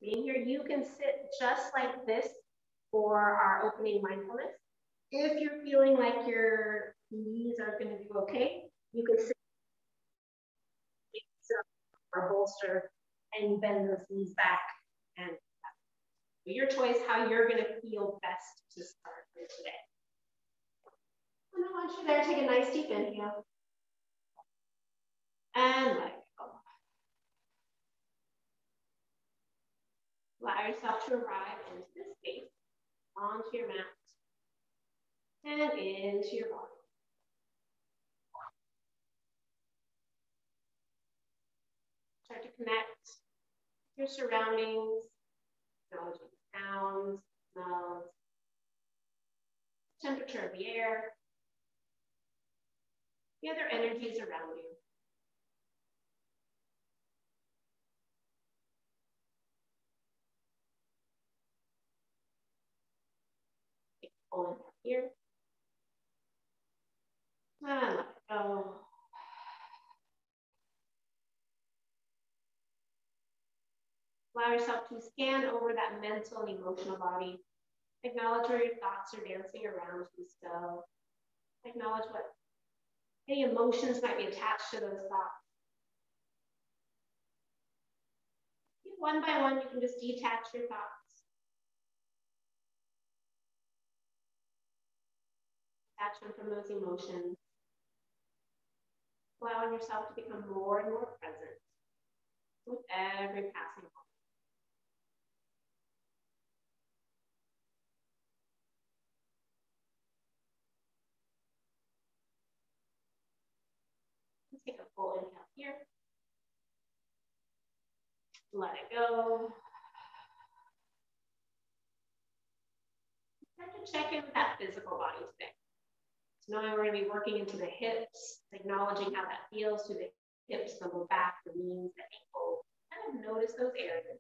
being here. You can sit just like this for our opening mindfulness. If you're feeling like your knees are going to do okay, you can sit or bolster and bend those knees back. And your choice how you're going to feel best to start with today. And I want you there, take a nice deep inhale. And let go. Allow yourself to arrive into this space, onto your mat, and into your body. Start to connect with your surroundings, acknowledging sounds, smells, temperature of the air, the other energies around you. Take a full inhale here. And let go. Allow yourself to scan over that mental and emotional body. Acknowledge where your thoughts are dancing around you still. Acknowledge what any emotions might be attached to those thoughts. One by one, you can just detach your thoughts. Attachment from those emotions. Allowing yourself to become more and more present with every passing moment. Let's take a full inhale here. Let it go. Start to check in with that physical body today. So knowing we're going to be working into the hips, acknowledging how that feels through the hips, the low back, the knees, the ankles. Kind of notice those areas.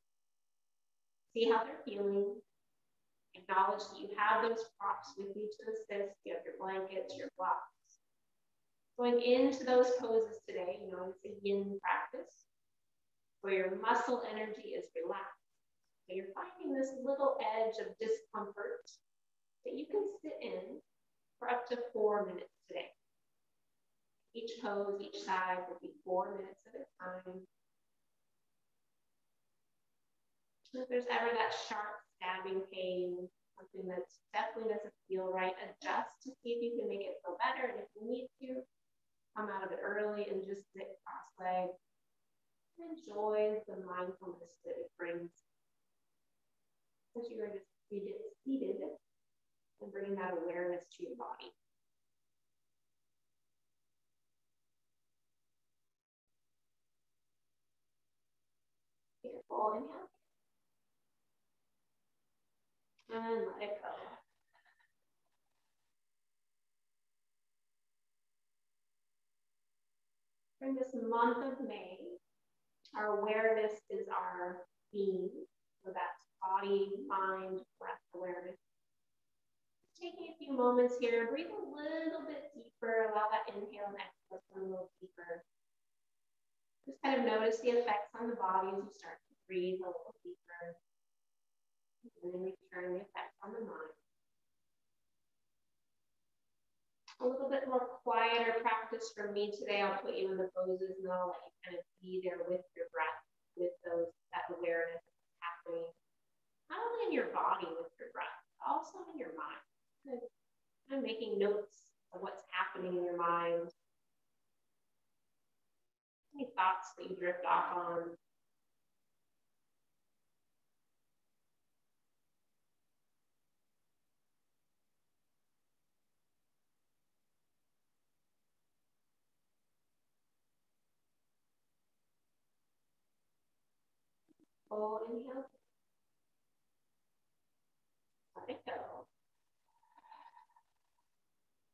See how they're feeling. Acknowledge that you have those props with you to assist. You have your blankets, your blocks. Going into those poses today, you know, it's a yin practice where your muscle energy is relaxed. So you're finding this little edge of discomfort that you can sit in for up to 4 minutes today. Each pose, each side will be 4 minutes at a time. And if there's ever that sharp stabbing pain, something that definitely doesn't feel right, adjust to see if you can make it feel better. And if you need to, come out of it early and just sit cross-legged. Enjoy the mindfulness that it brings as you are just seated and bringing that awareness to your body. Take a full inhale. And let it go. During this month of May, our awareness is our theme. So that's body, mind, breath awareness. Taking a few moments here, breathe a little bit deeper, allow that inhale and exhale to come a little deeper. Just kind of notice the effects on the body as you start to breathe a little deeper. And then return the effects on the mind. A little bit more quieter practice for me today. I'll put you in the poses and I'll let you kind of be there with your breath, with that awareness that's happening, not only in your body with your breath, but also in your mind. Kind of making notes of what's happening in your mind. Any thoughts that you drift off on. Full inhale. Let it go.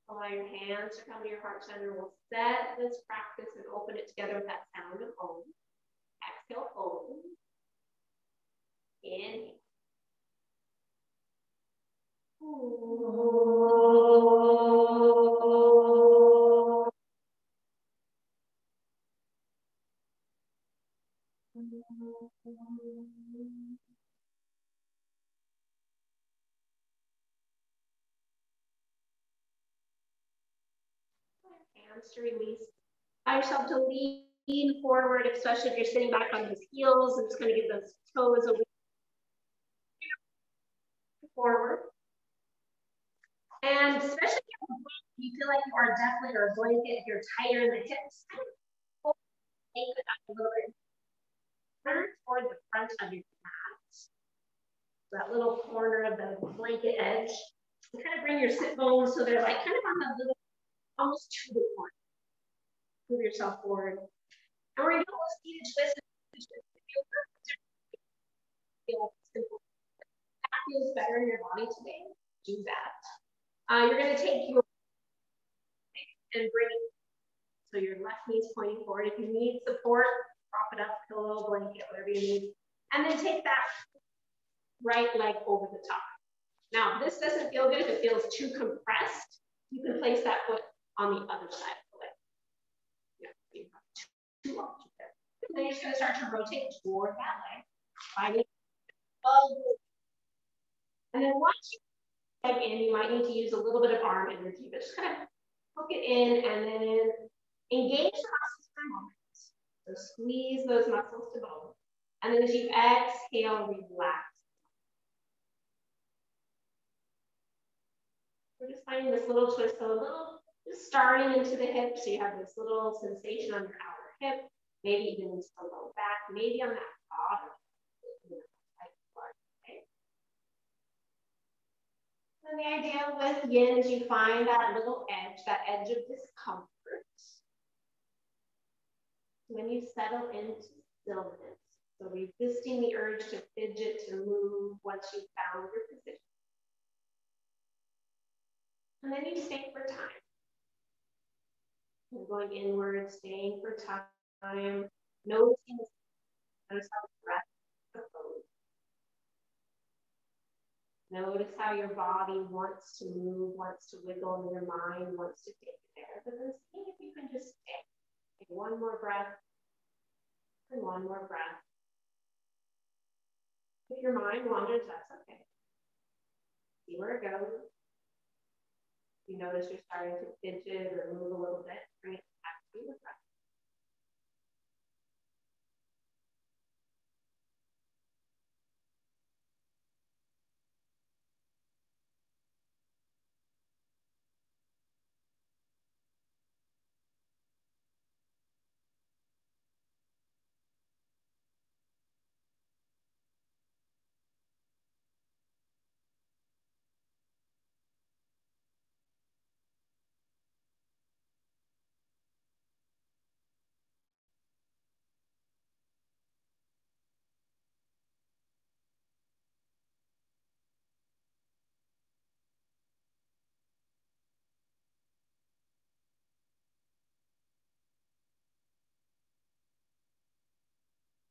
Allow your hands to come to your heart center. We'll set this practice and open it together with that sound of Om. Exhale, Om. Inhale. hands to release. Allow yourself to lean forward, especially if you're sitting back on those heels, and just kind of give those toes a forward. And especially if you feel like you are definitely or a blanket, if you're tighter in the hips, take it up a little bit toward the front of your mat. That little corner of the blanket edge. And kind of bring your sit bones so they're like kind of on the little, almost to the corner. Move yourself forward. And we're going to do a little seated twist. That feels better in your body today. Do that. You're going to take your and bring it so your left knee is pointing forward. If you need support, prop it up, pillow, blanket, whatever you need. And then take that right leg over the top. Now, this doesn't feel good if it feels too compressed. You can place that foot on the other side of the leg. Yeah, you have two options there. And then you're just going to start to rotate toward that leg. Finding and then once you leg in, you might need to use a little bit of arm energy, but just kind of hook it in and then engage the muscles for a moment. So squeeze those muscles to bone. And then as you exhale, relax. We're just finding this little twist, so a little, just starting into the hip, so you have this little sensation on your outer hip, maybe even into the low back, maybe on that bottom. Okay. And the idea with yin is you find that little edge, that edge of discomfort. When you settle into stillness, so resisting the urge to fidget, to move once you've found your position. And then you stay for time. You're going inward, staying for time, noticing how the breath flows. Notice how your body wants to move, wants to wiggle, and your mind wants to take it there. But then see if you can just stay. Take one more breath and one more breath. If your mind wanders, that's okay. See where it goes. You notice you're starting to fidget or move a little bit, bring it back to your breath.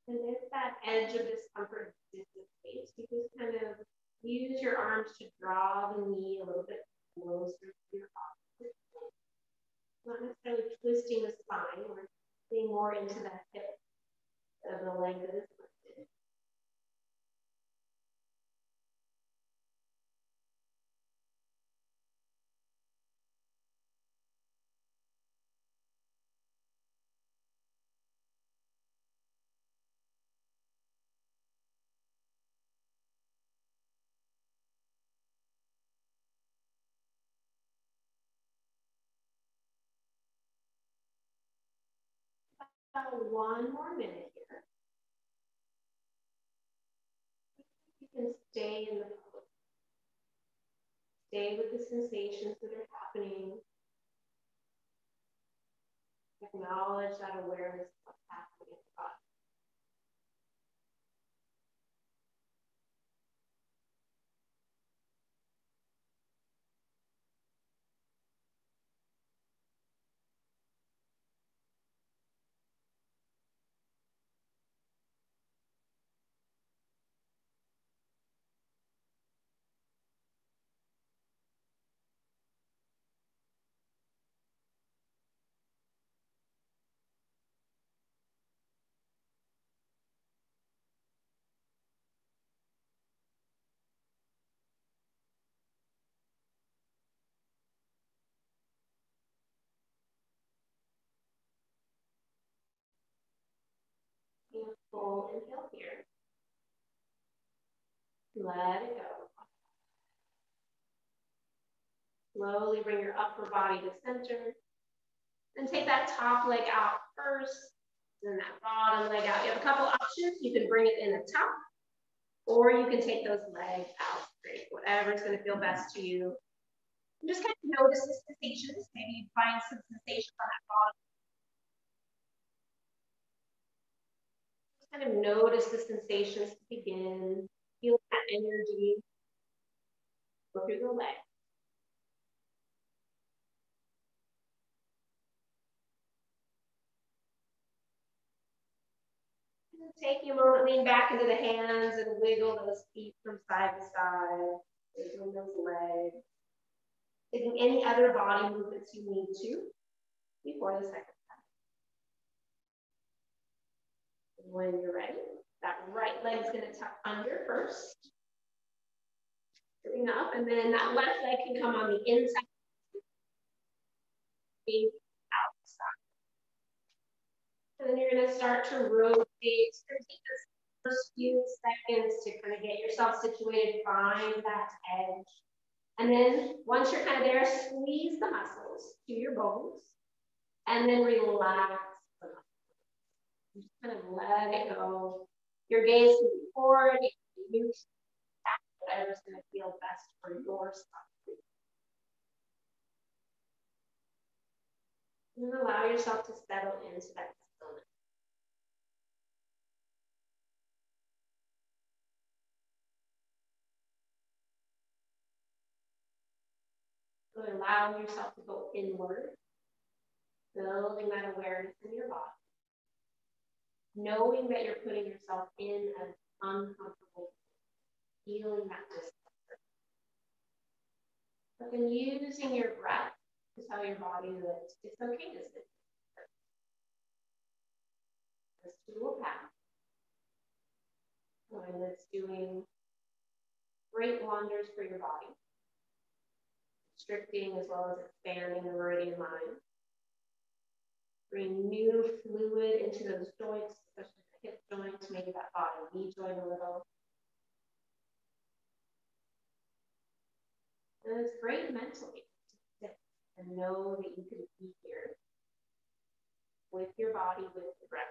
And if that edge of discomfort dissipates, you just kind of use your arms to draw the knee a little bit closer to your opposite foot. Not necessarily twisting the spine, or getting more into that hip of the leg that is lifted. About one more minute here. You can stay in the pose. Stay with the sensations that are happening. Acknowledge that awareness of what's happening in the body. inhale here. Let it go. Slowly bring your upper body to center. Then take that top leg out first, then that bottom leg out. You have a couple options. You can bring it in the top, or you can take those legs out straight, whatever's going to feel best to you. And just kind of notice the sensations. Maybe you find some sensations on that bottom. Just kind of notice the sensations to begin. Feel that energy go through the legs. Take a moment, lean back into the hands and wiggle those feet from side to side, wiggling those legs. Taking any other body movements you need to before the second time. When you're ready, that right leg is going to tuck under first. Sitting up, and then that left leg can come on the inside. Outside. And then you're going to start to rotate. It's going to take this first few seconds to kind of get yourself situated, find that edge. And then once you're kind of there, squeeze the muscles to your bones, and then relax the muscles. Just kind of let it go. Your gaze can be forward, it can be neutral, whatever's going to feel best for your spine. And allow yourself to settle into that stillness. So allow yourself to go inward, building that awareness in your body. Knowing that you're putting yourself in an uncomfortable, feeling that discomfort. But then using your breath to tell your body that it's okay to sit. This too will pass. And it's doing great wonders for your body, restricting as well as expanding the meridian line. Bring new fluid into those joints, especially the hip joints, maybe that bottom knee joint a little. And it's great mentally to sit and know that you can be here with your body, with the breath.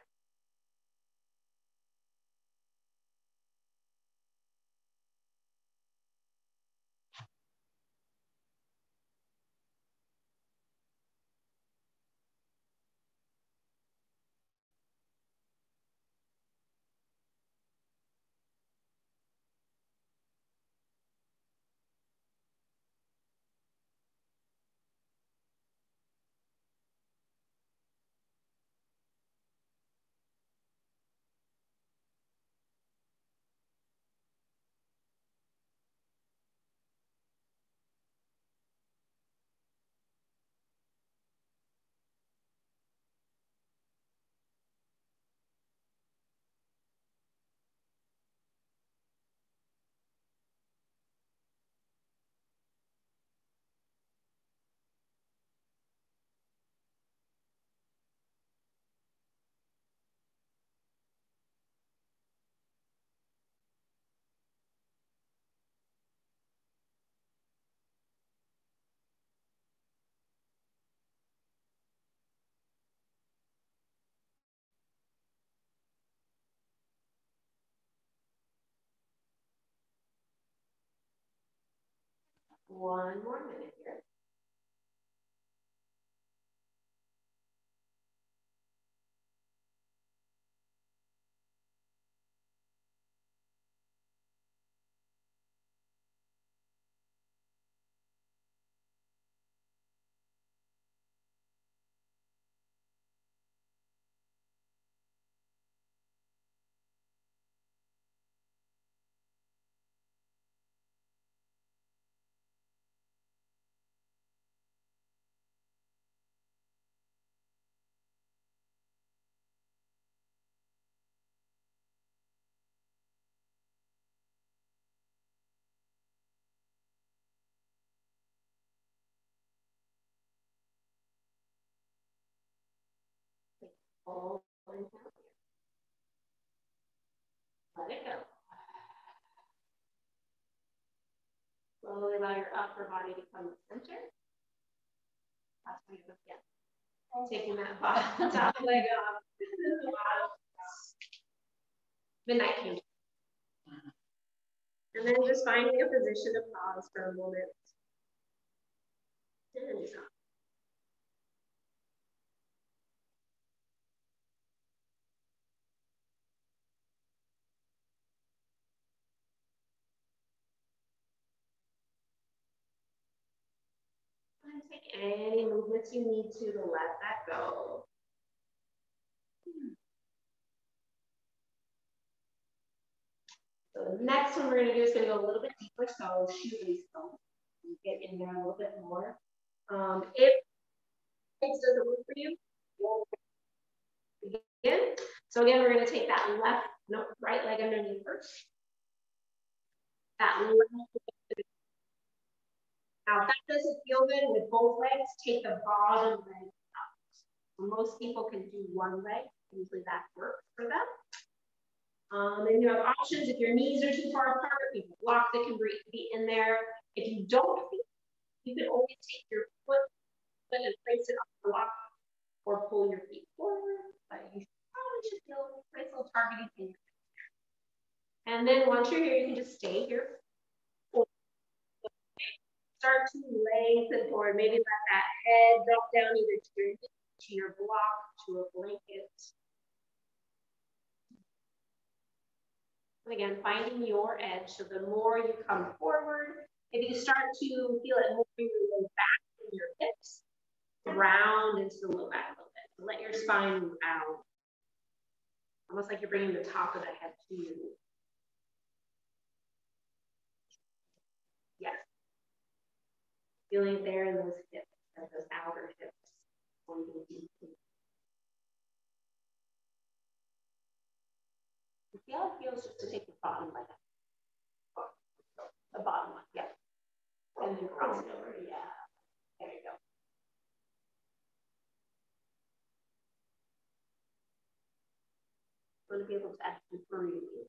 One more minute here. Full inhale here. Slowly allow your upper body to come to center. That's where you again. Taking that bottom, top leg off. Midnight candle. And then just finding a position to pause for a moment. And just take any movements you need to let that go. So the next one we're going to do is going to go a little bit deeper. So shoelace pose. Get in there a little bit more. If this doesn't work for you, again. So again, we're going to take that right leg underneath first. That left. Now, if that doesn't feel good with both legs, take the bottom leg up. Most people can do one leg. Usually that works for them. And you have options if your knees are too far apart, you have blocks that can be in there. If you don't, you can always take your foot and place it on the block or pull your feet forward. But you probably should feel nice little targeting in your feet. And then once you're here, you can just stay here. Start to lengthen forward. Maybe let that head drop down either to your block, to a blanket. And again, finding your edge. So the more you come forward, if you start to feel it moving your way back in your hips, round into the low back a little bit. So let your spine move out. Almost like you're bringing the top of the head to you. Yes. Feeling it there in those hips, and those outer hips. See how it feels just to take the bottom leg up. The bottom one, yeah. And then cross it over, yeah. There you go. Want to be able to actually breathe.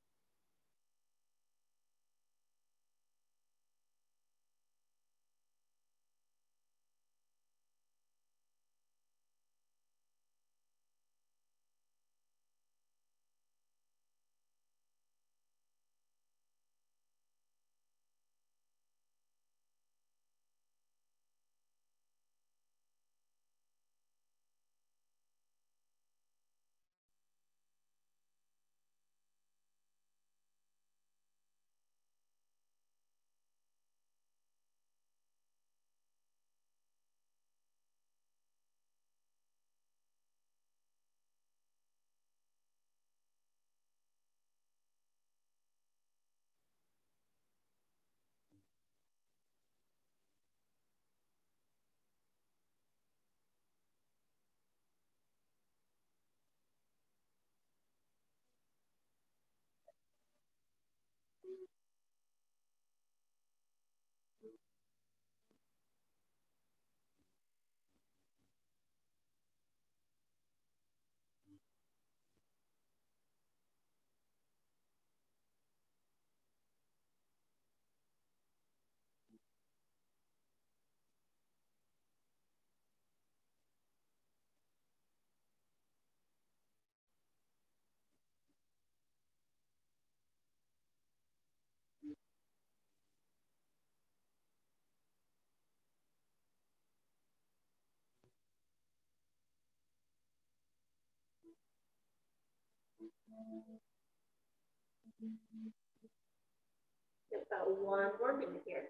About one more minute here.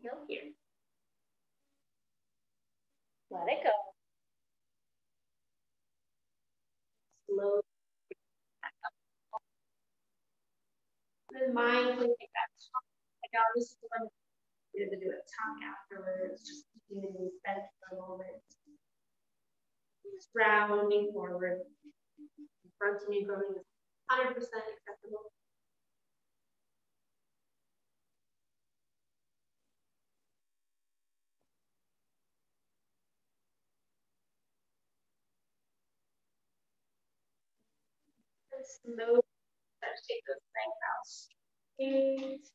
inhale here. Let it go. Slow. Then mindfully take that top. Like, oh, this is the one we're going to do it top afterwards. Just keeping the knees bent for a moment. Just rounding forward. Front knee growing is 100% acceptable. And slowly start to take those legs out straight.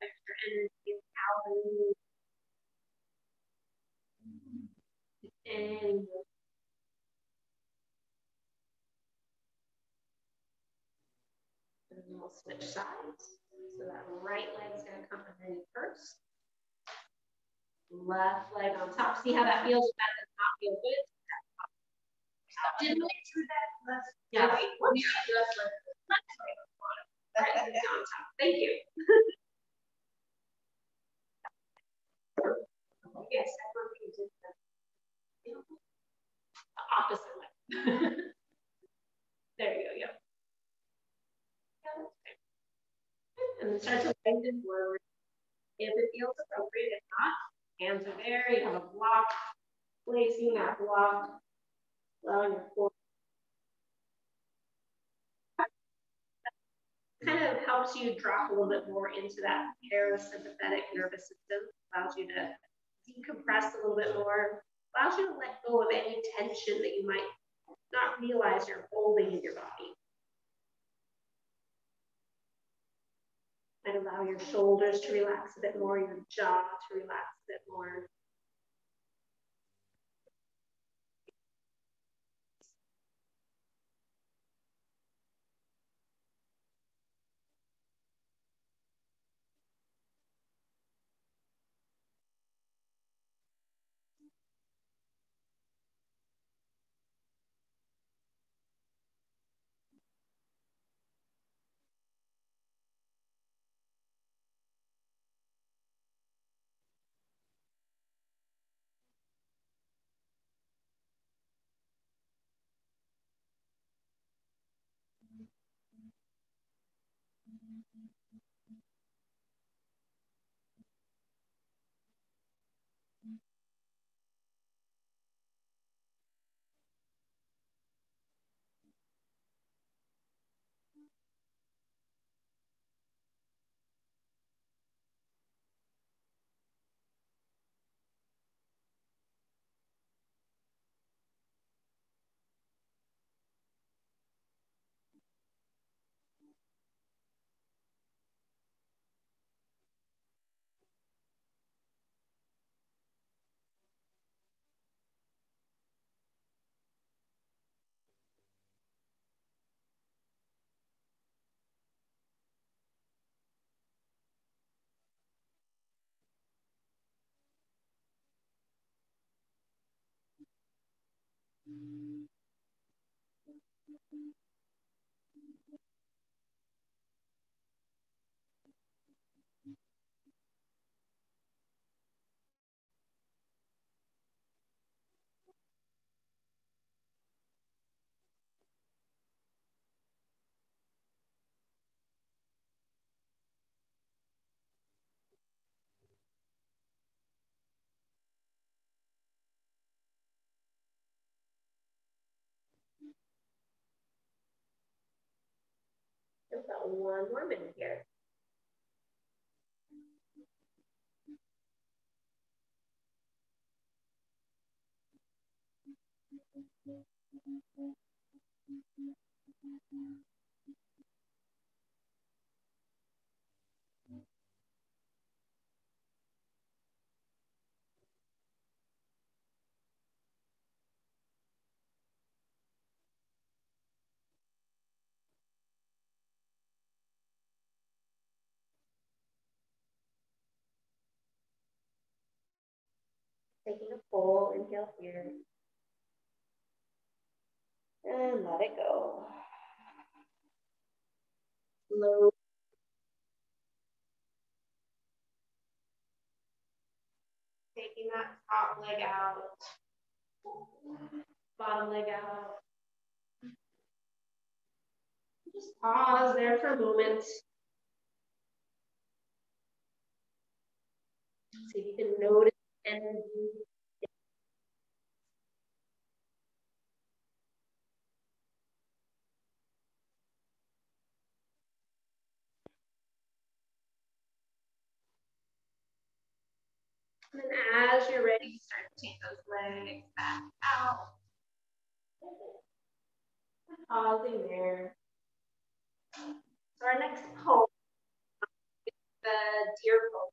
Extra energy out. And we'll switch sides. So that right leg's going to come underneath first. Left leg on top. See how that feels? If that does not feel good. Didn't we do that last? Yeah. Right leg on top. Thank you. Yes, I thought we did the opposite leg. There you go. Yeah. And then start to lengthen forward if it feels appropriate. If not, hands are there. You have a block. Placing that block, allowing your core. Kind of helps you drop a little bit more into that parasympathetic nervous system. Allows you to decompress a little bit more. Allows you to let go of any tension that you might not realize you're holding in your body. And allow your shoulders to relax a bit more, your jaw to relax a bit more. Just about 1 more minute here. Taking a full inhale here. And let it go. Slow. taking that top leg out, bottom leg out. Just pause there for a moment. See if you can notice energy. And then as you're ready, start to take those legs back out. Pausing there. So our next pose is the deer pose.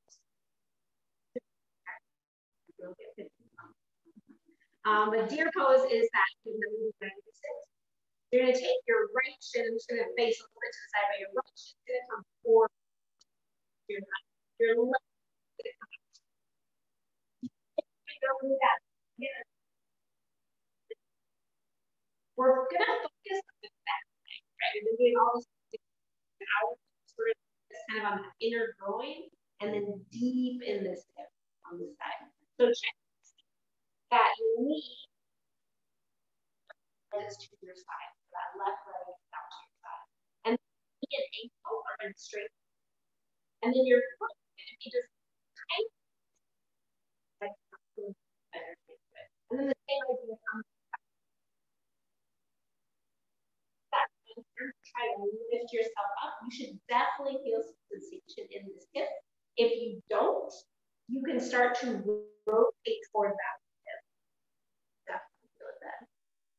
The deer pose is that you're going to take your right shin, it's going to face a little bit to the side, but your right shin is going to come forward. Your left is going to come out. We're going to focus on the back leg, right? We've been doing all this out, sort of kind of on the inner groin, and then deep in this hip on this side. So check that your knee is to your side, so that left leg is out to your side. And knee and ankle are in straight. And then your foot is going to be just tight. And then the same idea comes back. Try to lift yourself up. You should definitely feel some sensation in this hip. If you don't, you can start to rotate toward that hip. Definitely feel that.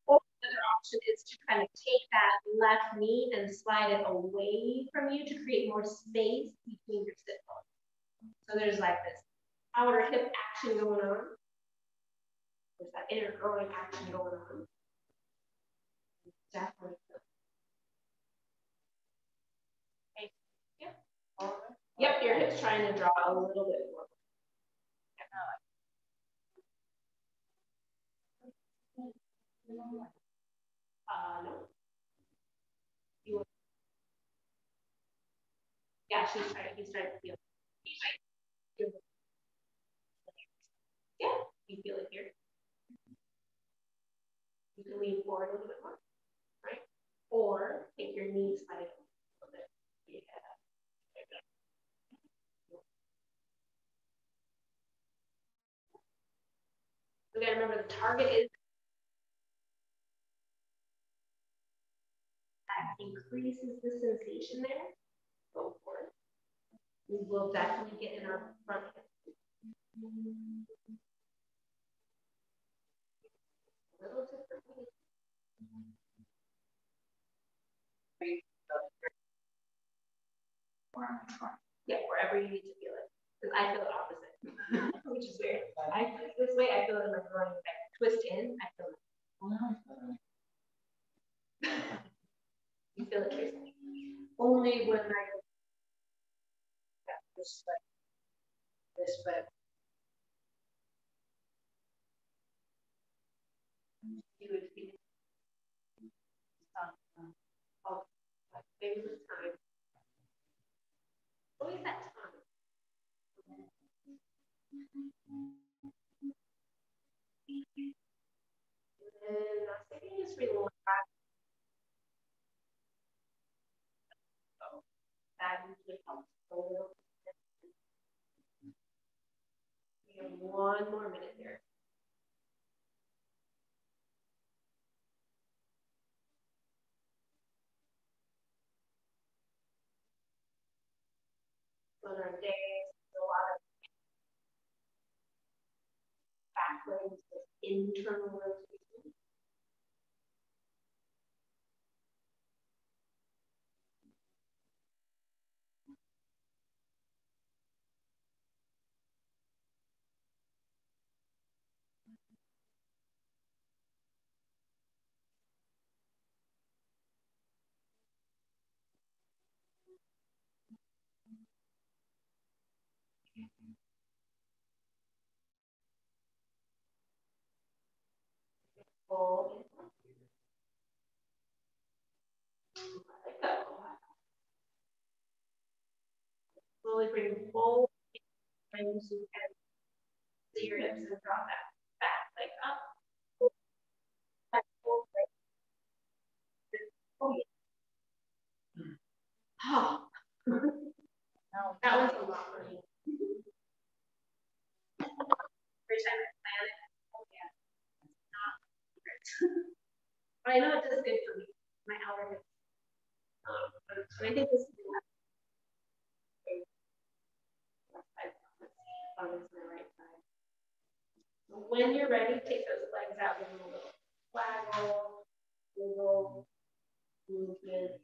Or another option is to kind of take that left knee and slide it away from you to create more space between your sit bones. So there's like this outer hip action going on. There's that inner groin action going on. Definitely. Okay. Yep. Yep, your hip's trying to draw a little bit more. No. Yeah, he's trying to feel. Yeah, you feel it here. You can lean forward a little bit more, right? Or take your knees side a little bit. Yeah. Again, remember the target is that increases the sensation there. Go for it. We will definitely get in our front hip. A little differently. Yeah, wherever you need to feel it. Because I feel it opposite, which is weird. This way, I feel it in my groin. If I twist in, I feel it. You feel it twisting. Only when I this way. This way. You would feel it. Oh, maybe this time. Always that time. And I think just relax. That usually helps a little. We have one more minute here. On our days, a lot of back legs with internal rotation. Full. Like that. Slowly bring full into head. to your hips and draw that back leg up. Oh, that was a lot for me. Every time I plan it, oh yeah, it's not great. But I know it does good for me, my outer hips. And I think this is the left side. On the right side. When you're ready, take those legs out with a little waggle, wiggle, movement.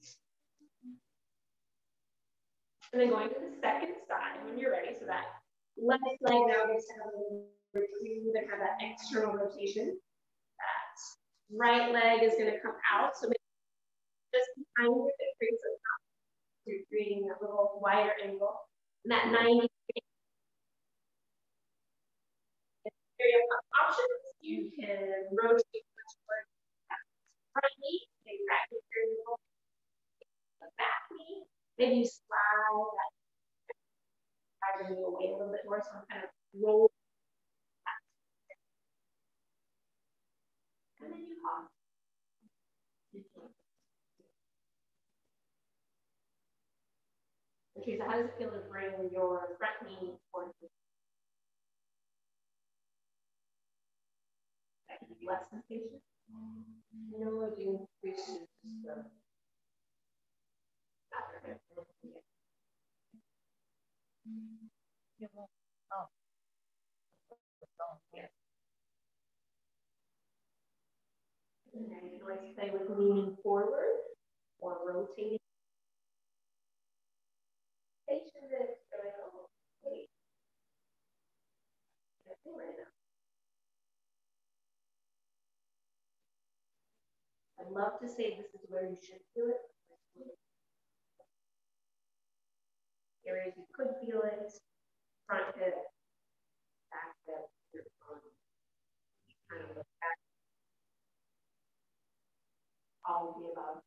And then going to the second side when you're ready. So that left leg now gets to have a little retrieve and have that external rotation. That right leg is going to come out. So just behind you, it creates a top. So you're creating a little wider angle. And that 90 area of options, you can rotate towards that front knee, maybe back the back knee. Maybe you slide that knee away a little bit more, so I'm kind of roll. And then you pause. Okay, so how does it feel to bring your front knee towards the less sensation? No, I do increase the And then you can always play with leaning forward or rotating. I'd love to say this is where you should feel it. Areas you could feel it, front hip, back hip, kind of back, all of the above.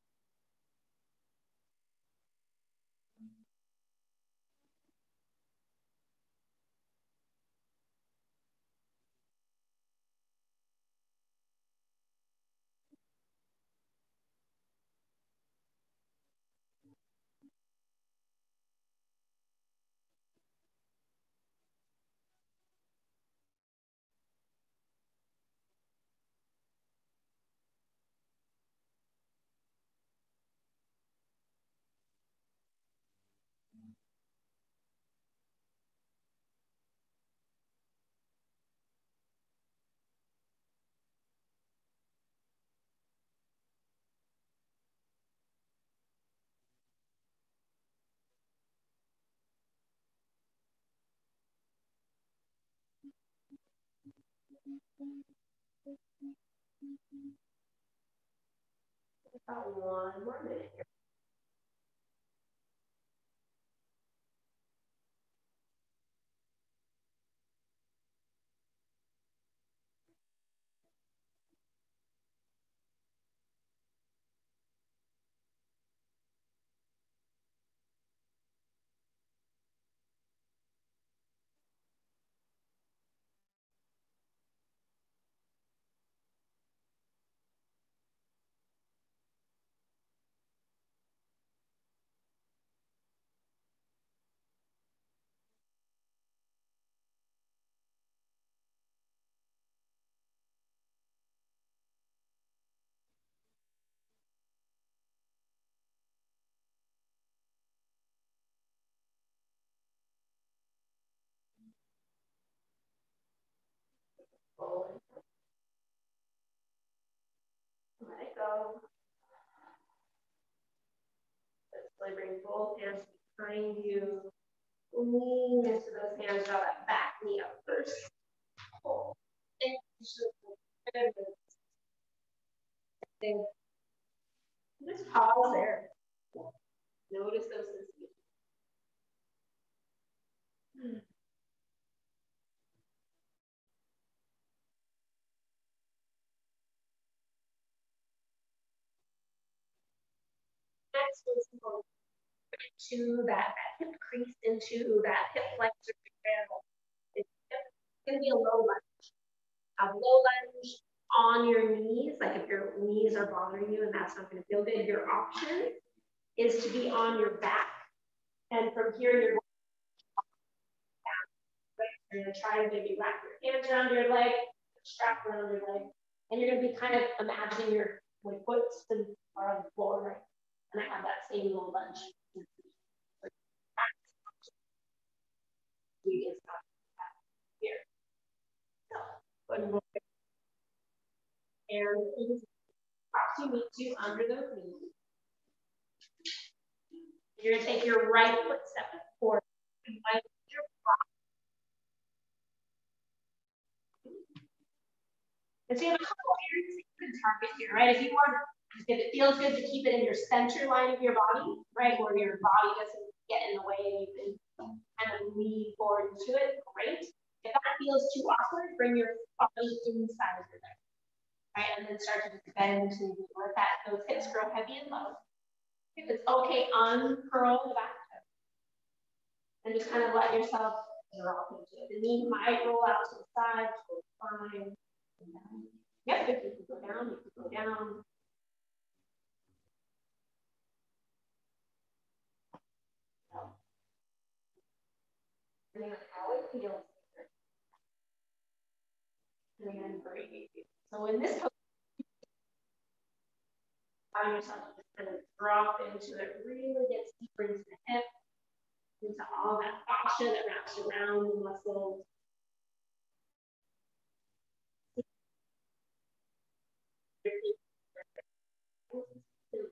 About 1 more minute here. Let it go. Let's bring both hands behind you. Lean into those hands, draw that back knee up first. Pull. Just pause there. Notice those sensations. Next, we'll go to that hip crease into that hip flexor. going to be a low lunge. A low lunge on your knees, like if your knees are bothering you and that's not going to feel good, your option is to be on your back. And from here, you're going to try to maybe wrap your hands around your leg, strap around your leg, and you're going to be kind of imagining your foot are on the floor, right? And I have that same low lunge. Here. So, and props you need to under those knees. You're going to take your right foot step forward. And so you have a couple areas that you can target here, right? If you want, if it feels good to keep it in your center line of your body, right, where your body doesn't get in the way and you can kind of lean forward into it, great. If that feels too awkward, bring your body inside of your leg, right? And then start to just bend to let those hips grow heavy and low. If it's okay, uncurl the back toe. And just kind of let yourself drop into it. The knee might roll out to the side, so it's fine. Yep, if you can go down, you can go down. And how it feels. And breathe. So in this pose, allow yourself to just kind of drop into it, really get deeper into the hip, into all that fascia that wraps around the muscles.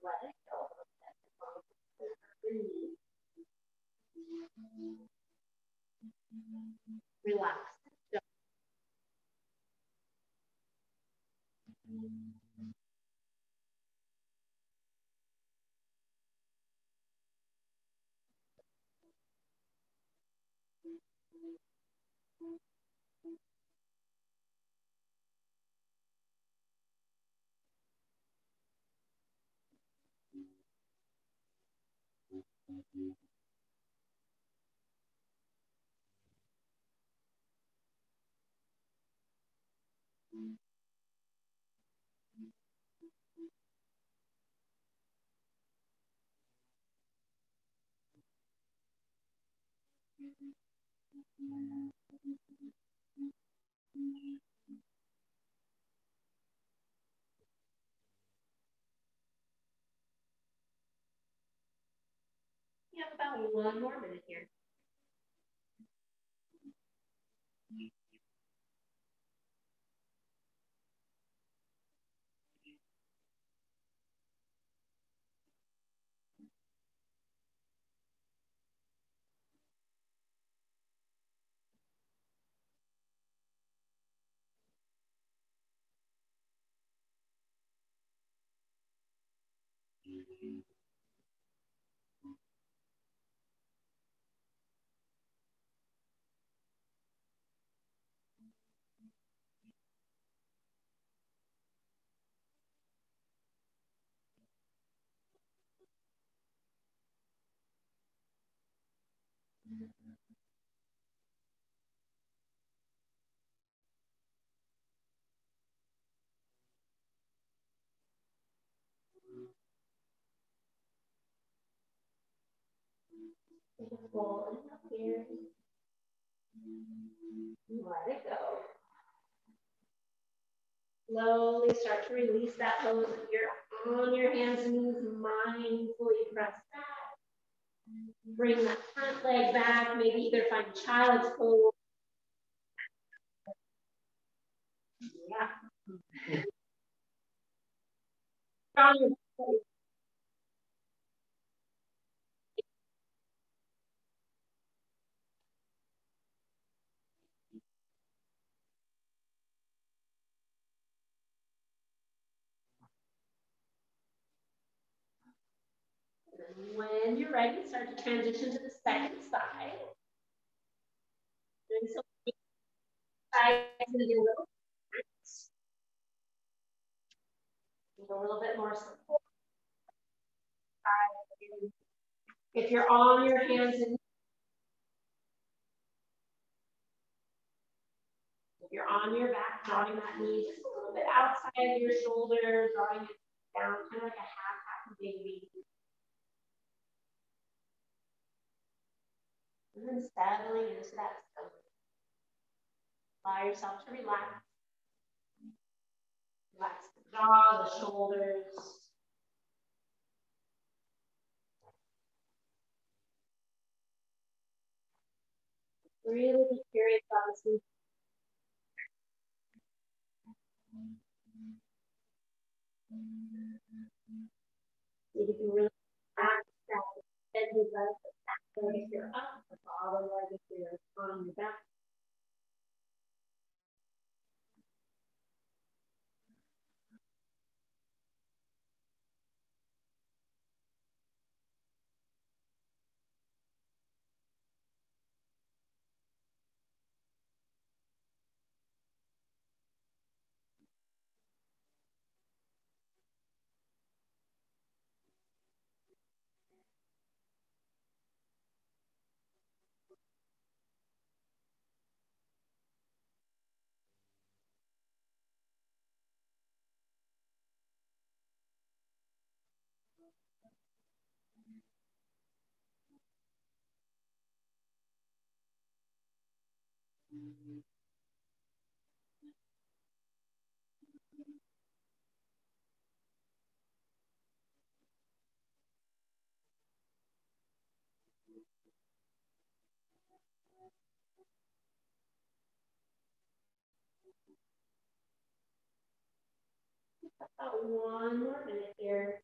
Let it go. Relax. You have about 1 more minute here. Full enough here. Let it go. Slowly start to release that pose. You're on your hands and knees, mindfully press back. Bring that front leg back. Maybe either find child's pose. Yeah. When you're ready, start to transition to the second side. And so side is going to get a little bit more support. If you're on your hands and If you're on your back, drawing that knee just a little bit outside of your shoulder, drawing it down, kind of like a half baby. And then settling into that stomach. Allow yourself to relax. Relax the jaw, the shoulders. Really be curious about this movement. You can really practice that extended leg, the back leg if you're up, the bottom leg if you're on your back. About 1 more minute here.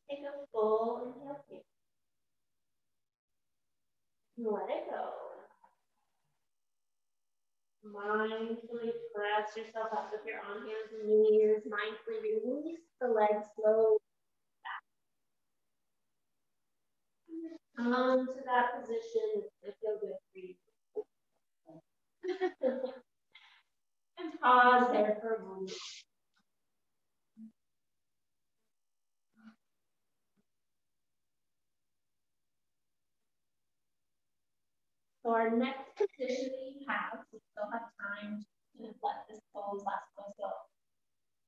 Take a full inhale here. Let it go. Mindfully press yourself up if you're on hands and knees. Mindfully release the legs slowly back. Come to that position that feels good for you. And pause there for a moment. So our next position we have, we still have time to let this pose, last pose go.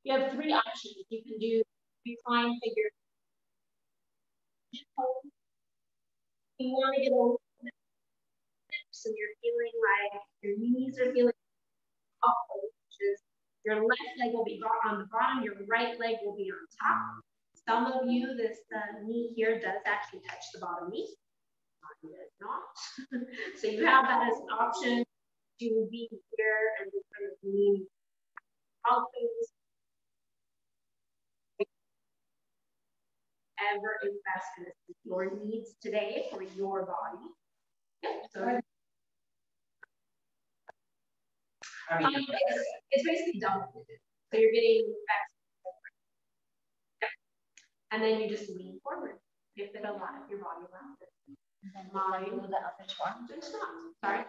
You have 3 options. You can do recline figure. You want to get a little bit so you're feeling like your knees are feeling up, which is your left leg will be on the bottom, your right leg will be on top. Some of you, this knee here does actually touch the bottom knee. It does not. So you have that as an option to be here and just kind of lean out things. Whatever is best going to suit your needs today for your body. Yep. So it's basically double digit. So you're getting back. Yep. And then you just lean forward. If it allows your body around it. And then move the upper arm. Just not. Sorry.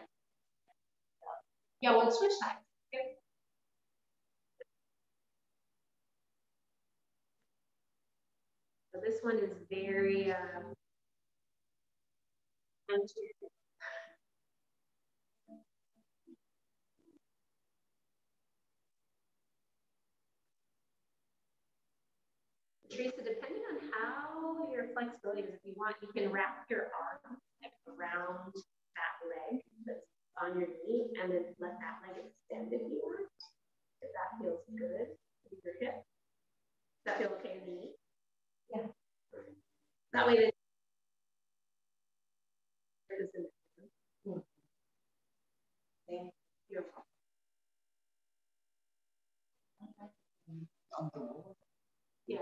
Yeah, we'll switch sides. Yep. So this one is very Teresa, depending on how your flexibility is, if you want, you can wrap your arm around that leg that's on your knee and then let that leg extend if you want. If that feels good with your hip. Does that feel okay in the knee? Yeah. That way Yeah. Yeah.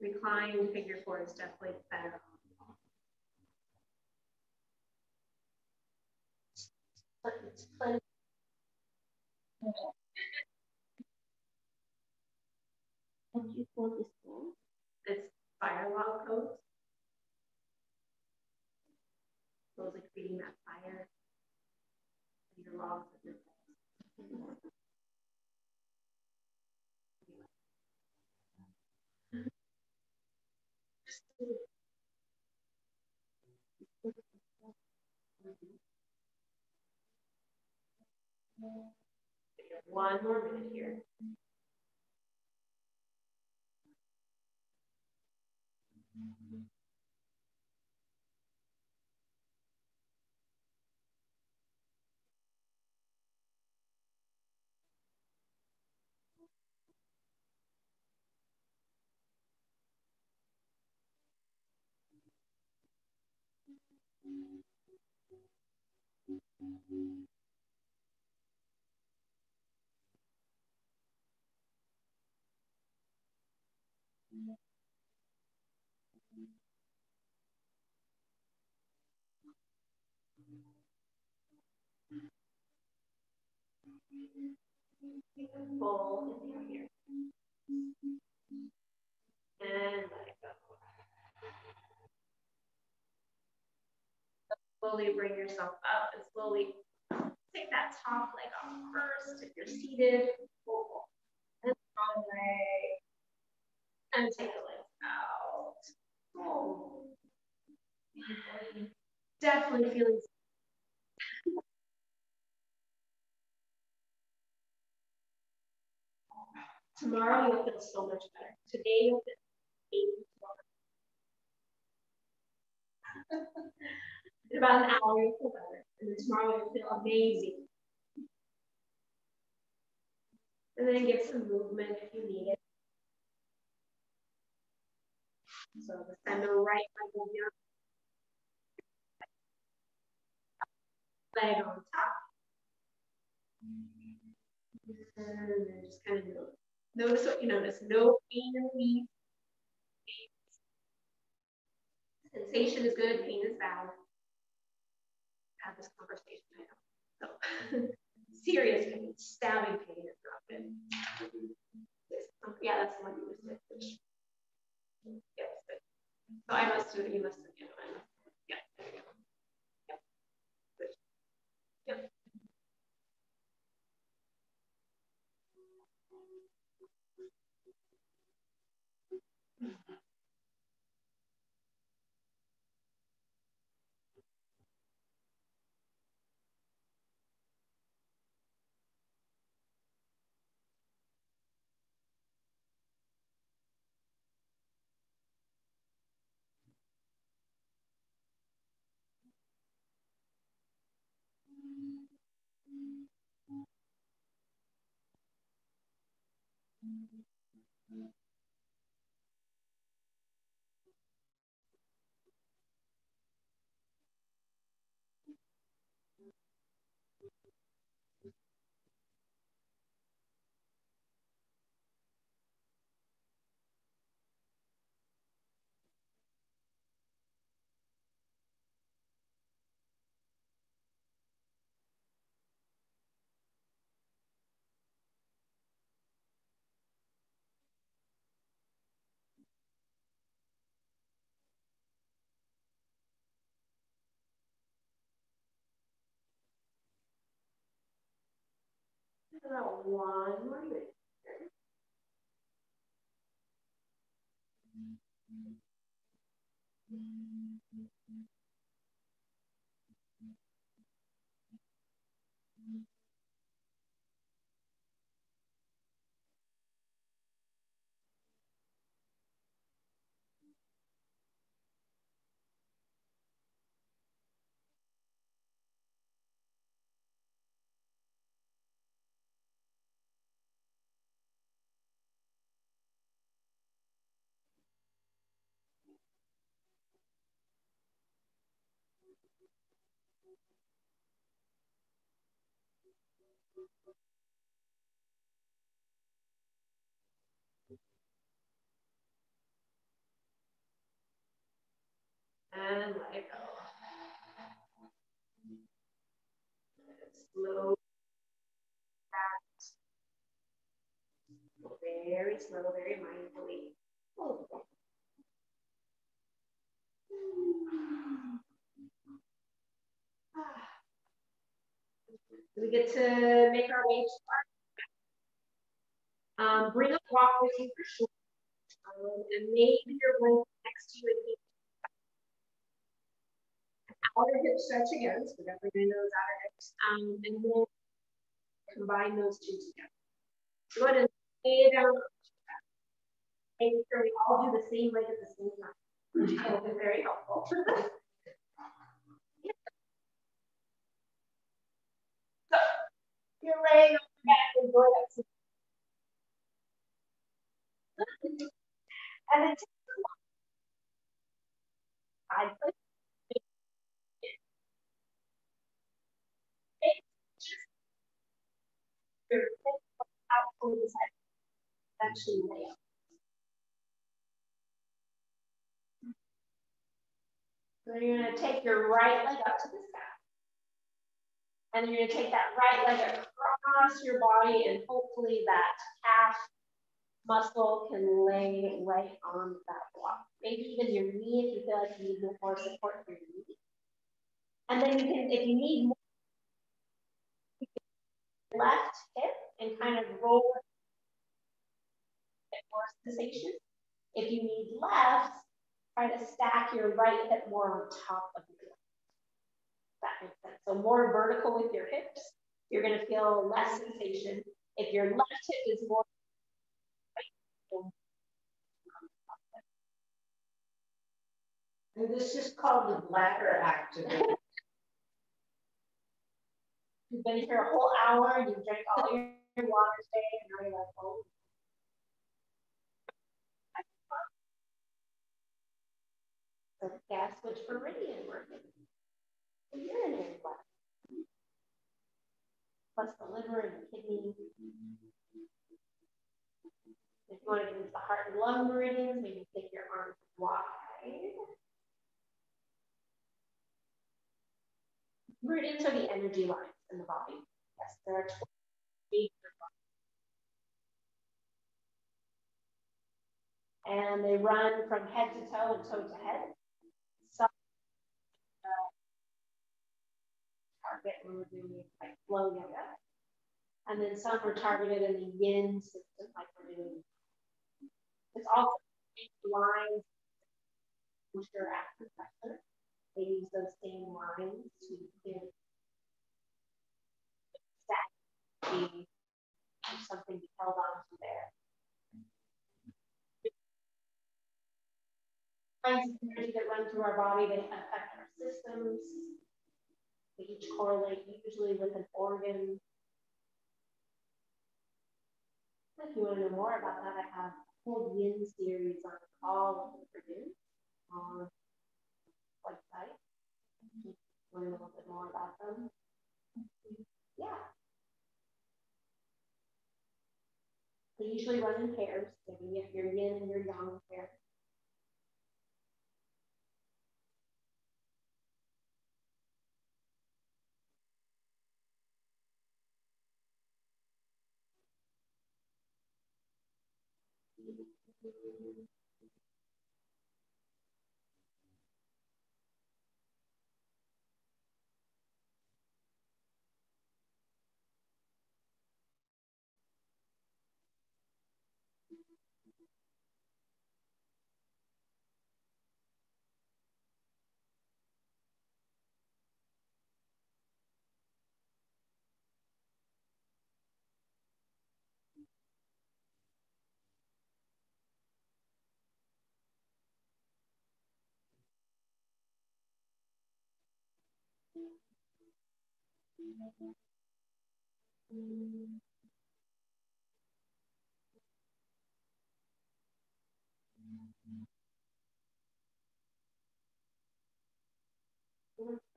Reclined figure four is definitely better. And you call this called? It's fire log pose. So it's like feeding that fire in your logs of your One more minute here. Take a full inhale here. And let it go. Slowly bring yourself up and slowly take that top leg off first. If you're seated, and strong leg. And take the legs out. Oh. Definitely feeling. Tomorrow you'll feel so much better. Today you'll feel 80. In about an hour you'll feel better. And then tomorrow you'll feel amazing. And then get some movement if you need it. So send the right leg on top. And then just kind of notice what you notice. No pain in the knees. Sensation is good, pain is bad. Have this conversation, I know. So, serious pain, stabbing pain is not good. Yeah, that's the one you missed it. Yes, but, so I must do it, you must have, you know, I must. Yeah, there you go. Yep. Good. Yep. About one more minute. And let it go. Slow. Very slow, very mindfully. We get to make our way to our bring a walk with you for sure. And maybe your blanket next to you and outer hip stretch again. So definitely bring those outer hips. And then combine those two together. Go ahead and lay it down. Making sure we all do the same leg at the same time, which I hope is very helpful. So you're laying on your back and going up to and then take the side foot. Your hip out over the side. Actually lay up. So you're going to take your right leg up to the sky. And then you're going to take that right leg across your body, and hopefully that calf muscle can lay right on that block. Maybe even your knee if you feel like you need more support for your knee. And then you can, if you need more, left hip and kind of roll it, get more sensation. If you need left, try to stack your right hip more on top of the left. That makes sense. So more vertical with your hips, you're going to feel less sensation. If your left hip is more and this is called the bladder activity. You've been here a whole hour, you drank all your water today, and now you're like, oh. So gas switch for meridian working. The urinary bladder. Plus the liver and the kidney. If you want to get into the heart and lung meridians, maybe take your arms wide. Meridians are the energy lines in the body. Yes, there are 28. And they run from head to toe and toe to head. Some target when we're doing like flow yoga. And then some are targeted in the yin system, like we're doing. It's also lines posture acupressure. They use those same lines to give something to be held on to there. Kinds of energy that run through our body, they affect our systems. They each correlate usually with an organ. If you want to know more about that, I have a whole Yin series on all of the produced on the website. Learn a little bit more about them. Yeah. They usually run in pairs. So you have your yin and your yang pair.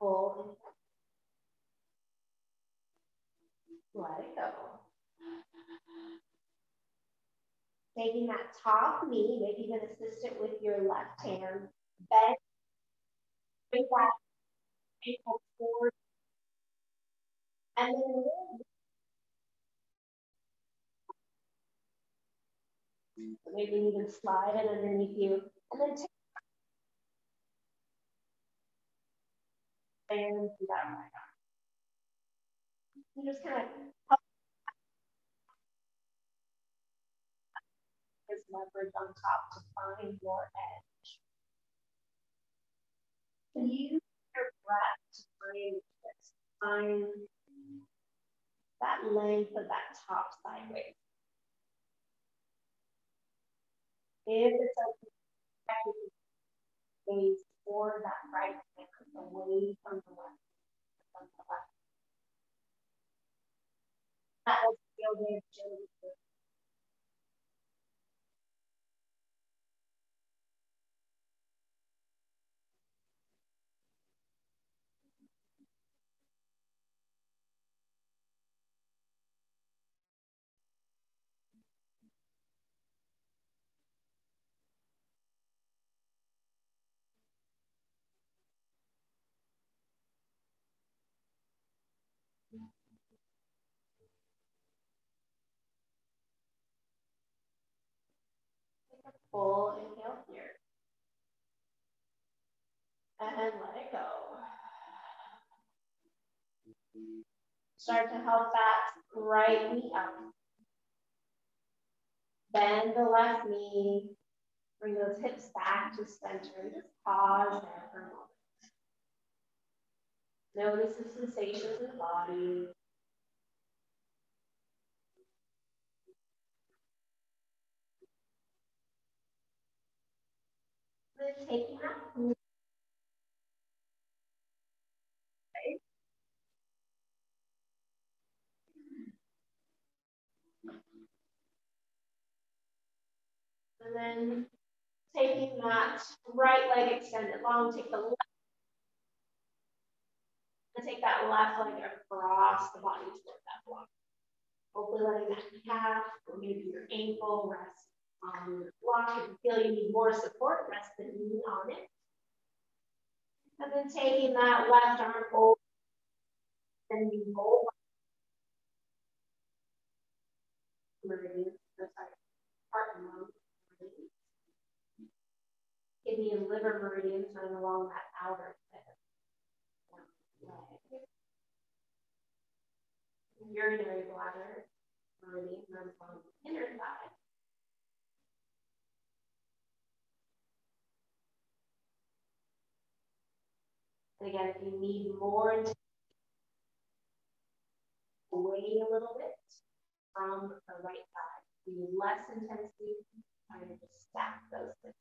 Full. Let it go. Taking that top knee, maybe you can assist it with your left hand. Bend bring that ankle forward. And then maybe even slide it underneath you. And then take and do that right arm. You just kind of help this leverage on top to find your edge. And use your breath to find this. Find that length of that top sideways. If it's okay, gaze toward that right hip away from the left. That will feel very gently. Take a full inhale here. And let it go. Start to help that right knee up. Bend the left knee. Bring those hips back to center. Just pause there for a moment. Notice the sensations in the body. Then taking that. And then taking that right leg extended long, take the left, and take that left leg across the body toward that block. Hopefully letting that calf or maybe your ankle rest on your block. If you feel you need more support, rest the knee on it. And then taking that left arm over and you go meridian, heart and lung meridian. Kidney and liver meridians run along that outer leg. Urinary bladder meridian runs along the inner thigh. And again, if you need more, away a little bit from the right side. Do less intensity, trying to just stack those things.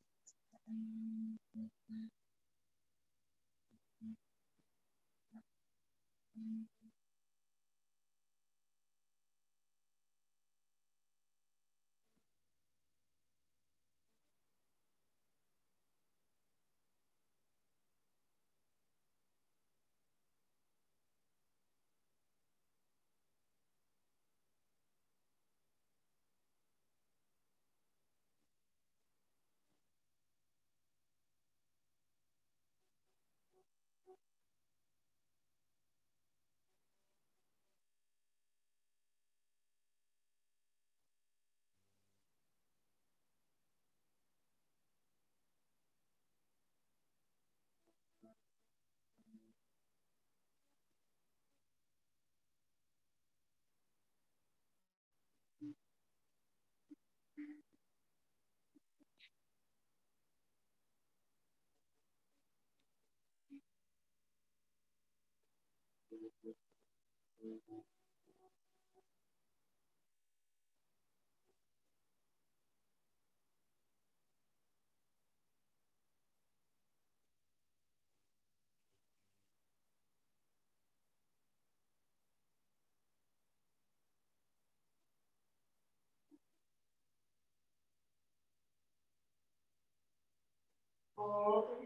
Hold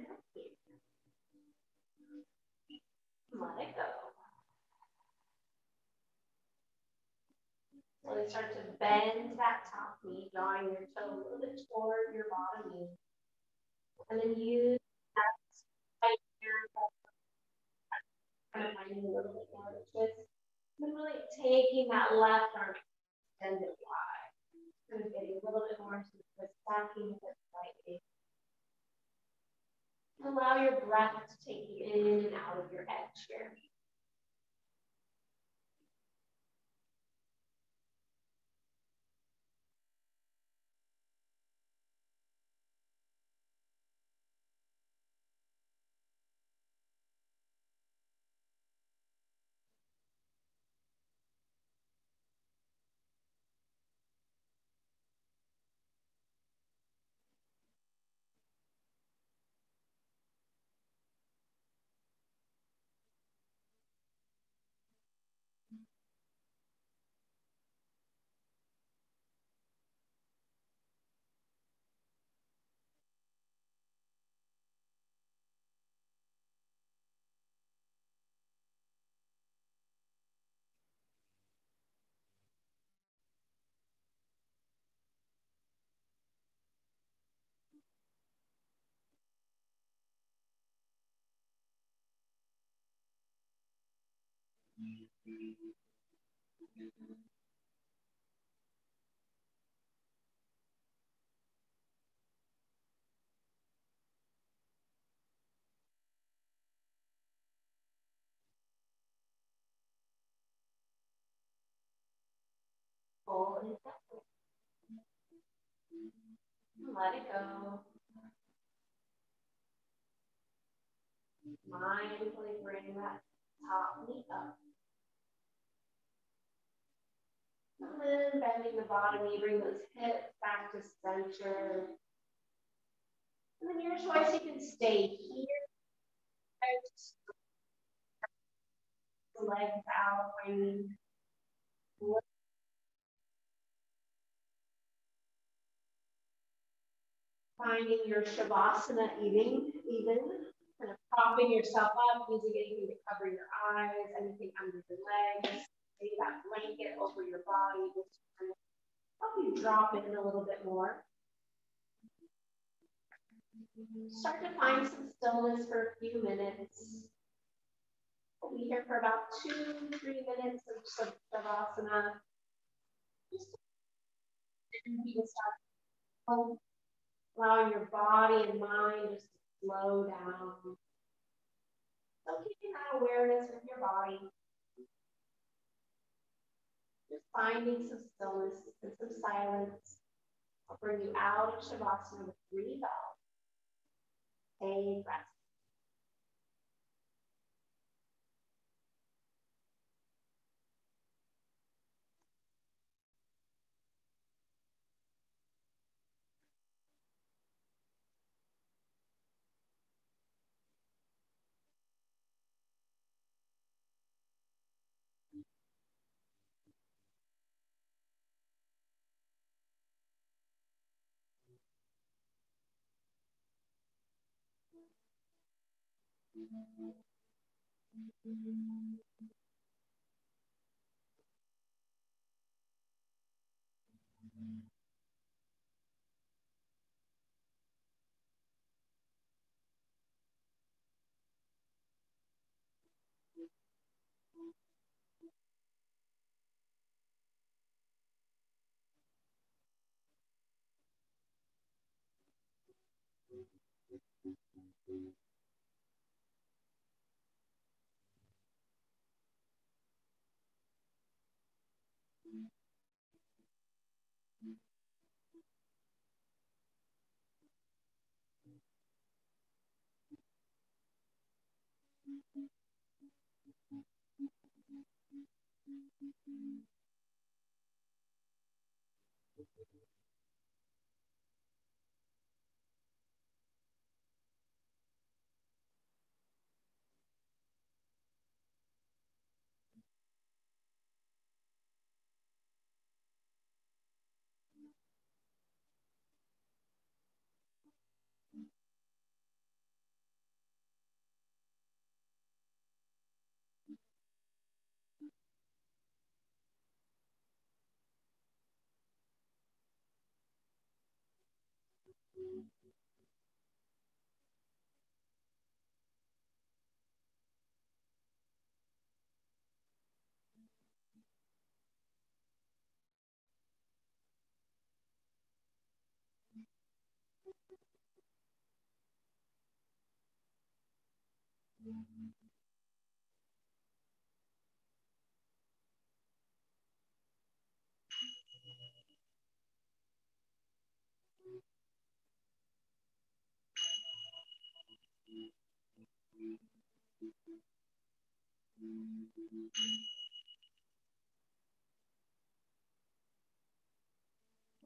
and let it go. Slowly start to bend that top knee, drawing your toe a little bit toward your bottom knee. And then use that right here kind of finding a little bit more of a twist. And really taking that left arm extended wide. Kind of getting a little bit more into the twist, stacking it slightly. Allow your breath to take you in and out of your edge here. Hold it down. Let it go. Mindfully bring that top knee up. And then bending the bottom knee, bring those hips back to center. And then your choice, you can stay here. Legs out, bringing finding your shavasana even, kind of propping yourself up, using anything to cover your eyes, anything under your legs, maybe that blanket over your body, just to kind of help you drop in a little bit more. Start to find some stillness for a few minutes. We'll be here for about 2-3 minutes of shavasana. Just to start allowing your body and mind just to slow down. So keeping that awareness with your body. Just finding some stillness and some silence. I'll bring you out of Shavasana with 3 bells. Stay breath.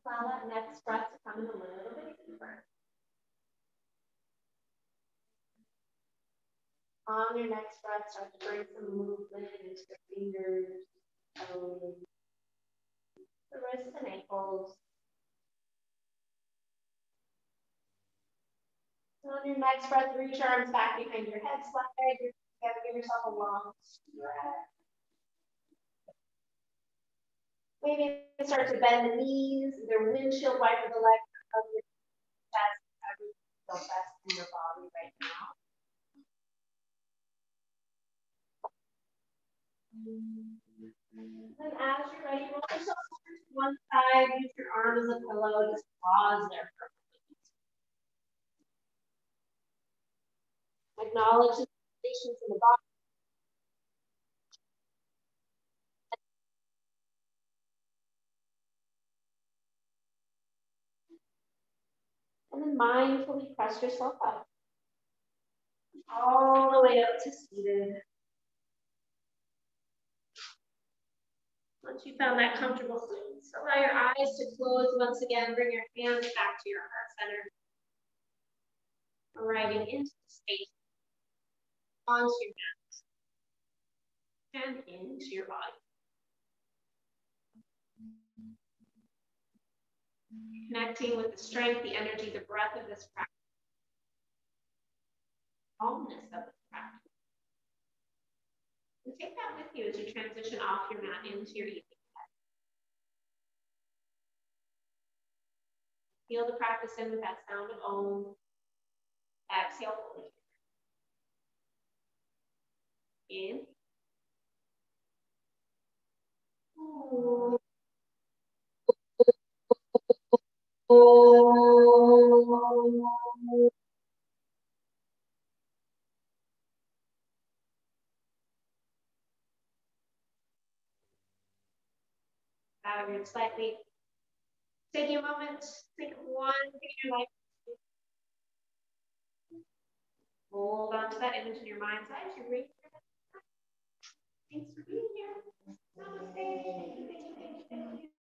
Allow that next breath to come in a little bit deeper. On your next breath, start to bring some movement into the fingers, toes, the wrists and ankles. And on your next breath, reach your arms back behind your head, slide your together, give yourself a long stretch. Maybe start to bend the knees, either windshield wiper the legs of your chest, however you feel best in your body right now. And as you're ready, roll yourself over to one side, use your arm as a pillow, just pause there for a moment. Acknowledge the sensations in the body. And then mindfully press yourself up. All the way up to seated. Once you found that comfortable space, allow your eyes to close once again. Bring your hands back to your heart center. Arriving into the space, onto your mat, and into your body. Connecting with the strength, the energy, the breath of this practice. Calmness of this practice. And take that with you as you transition off your mat into your evening bed. Feel the practice in with that sound of Om. Exhale fully. In. Out slightly. Taking a moment, think of one thing in your life. Hold on to that image in your mind's eye as you reach. Thanks for being here. Namaste. Thank you.